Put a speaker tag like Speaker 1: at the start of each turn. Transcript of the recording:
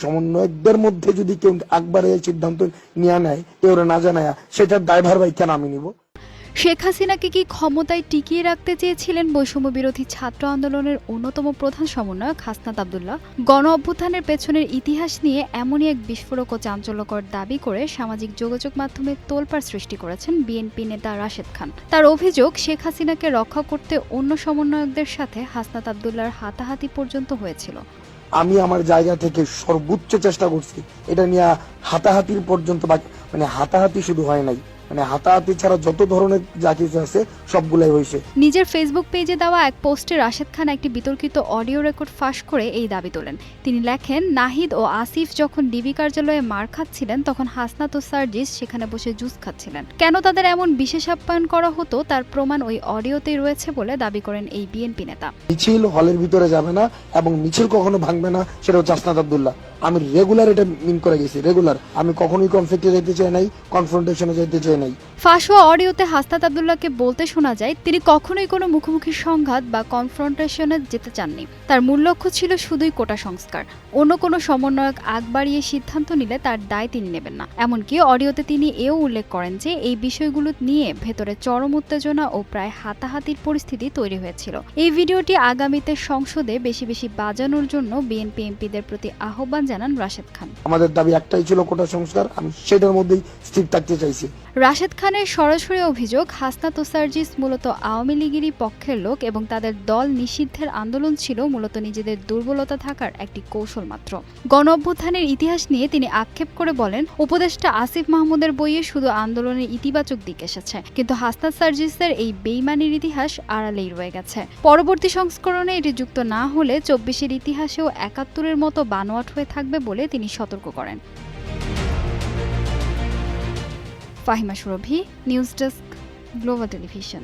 Speaker 1: সমন্বয়কদের মধ্যে যদি কেউ একবারে সিদ্ধান্ত নিয়ে নেয় এওরা না জানায়, সেটার দায়ভার ভাই কেন আমি নিব?
Speaker 2: শেখ হাসিনাকে কি ক্ষমতায় টিকিয়ে রাখতে চেয়েছিলেন বৈষম্য বিরোধী ছাত্র আন্দোলনের অন্যতম প্রধান সমন্বয়ক হাসনাত আব্দুল্লাহ? গণ অভ্যুত্থানের পেছনের ইতিহাস নিয়ে এমনই এক বিস্ফোরক ও চাঞ্চল্যকর দাবি করে সামাজিক যোগাযোগ মাধ্যমে তোলপাড় সৃষ্টি করেছেন বিএনপি নেতা রাশেদ খান। তার অভিযোগ, শেখ হাসিনাকে রক্ষা করতে অন্য সমন্বয়কদের সাথে হাসনাত আব্দুল্লাহর হাতাহাতি পর্যন্ত হয়েছিল।
Speaker 1: আমি আমার জায়গা থেকে সর্বোচ্চ চেষ্টা করছি এটা নিয়ে হাতাহাতির পর্যন্ত, মানে হাতাহাতি শুধু হয় নাই, মানে হাতাহাতি ছাড়া যত ধরনের যা কিছু আছে সবগুলাই হয়েছে।
Speaker 2: নিজের ফেসবুক পেজে দেওয়া এক পোস্টে রাশেদ খান একটি বিতর্কিত অডিও রেকর্ড ফাঁস করে এই দাবি তোলেন। তিনি লেখেন, নাহিদ ও আসিফ যখন ডিবি কার্যালয়ে মার খাচ্ছিলেন তখন হাসনাত ও সার্জিস সেখানে বসে জুস খাচ্ছিলেন। কেন তাদের এমন বিশেষ আপ্যায়ন করা হতো তার প্রমাণ ওই অডিওতেই রয়েছে বলে দাবি করেন এই বিএনপি নেতা।
Speaker 1: মিছিল হলের ভিতরে যাবে না এবং মিছিল কখনো ভাঙবে না, সেটা হচ্ছে হাসনাত আব্দুল্লাহ। আমি রেগুলার এটা মিন করে গেছি, রেগুলার। আমি কখনোই কনফ্লিক্টে যেতে চাই নাই, কনফ্রন্টেশনে যেতে চাই নাই।
Speaker 2: ফাঁস হওয়া অডিওতে হাসনাত আব্দুল্লাহকে বলতে শোনা যায় তিনি কখনোই কোনো মুখোমুখি সংঘাত বা কনফ্রন্টেশনে যেতে চাননি। তার মূল লক্ষ্য ছিল শুধুই কোটা সংস্কার। অন্য কোনো সমন্বয়ক আগ বাড়িয়ে সিদ্ধান্ত নিলে তার দায় তিনি নেবেন না। এমনকি অডিওতে তিনি এও উল্লেখ করেন যে এই বিষয়গুলো নিয়ে ভেতরে চরম উত্তেজনা ও প্রায় হাতাহাতির পরিস্থিতি তৈরি হয়েছিল। এই ভিডিওটি আগামীতে সংসদে বেশি বেশি বাজানোর জন্য বিএনপি এমপিদের প্রতি আহ্বান জানান রাশেদ খান।
Speaker 1: আমাদের দাবি একটাই ছিল কোটা সংস্কার, আমি সেটার মধ্যেই স্থির থাকতে চাইছি।
Speaker 2: রাশেদ খানের সরাসরি অভিযোগ, হাসনাত ও সার্জিস মূলত আওয়ামী লীগেরই পক্ষের লোক এবং তাদের দল নিষিদ্ধের আন্দোলন ছিল মূলত নিজেদের দুর্বলতা থাকার একটি কৌশল মাত্র। গণ অভ্যুত্থানের ইতিহাস নিয়ে তিনি আক্ষেপ করে বলেন, উপদেষ্টা আসিফ মাহমুদের বইয়ে শুধু আন্দোলনের ইতিবাচক দিক এসেছে, কিন্তু হাসনাত সার্জিসের এই বেইমানির ইতিহাস আড়ালেই রয়ে গেছে। পরবর্তী সংস্করণে এটি যুক্ত না হলে 24-এর ইতিহাসেও 71-এর মতো বানোয়াট হয়ে থাকবে বলে তিনি সতর্ক করেন। ফাহিমা সুরভি, নিউজ ডেস্ক, গ্লোবাল টেলিভিশন।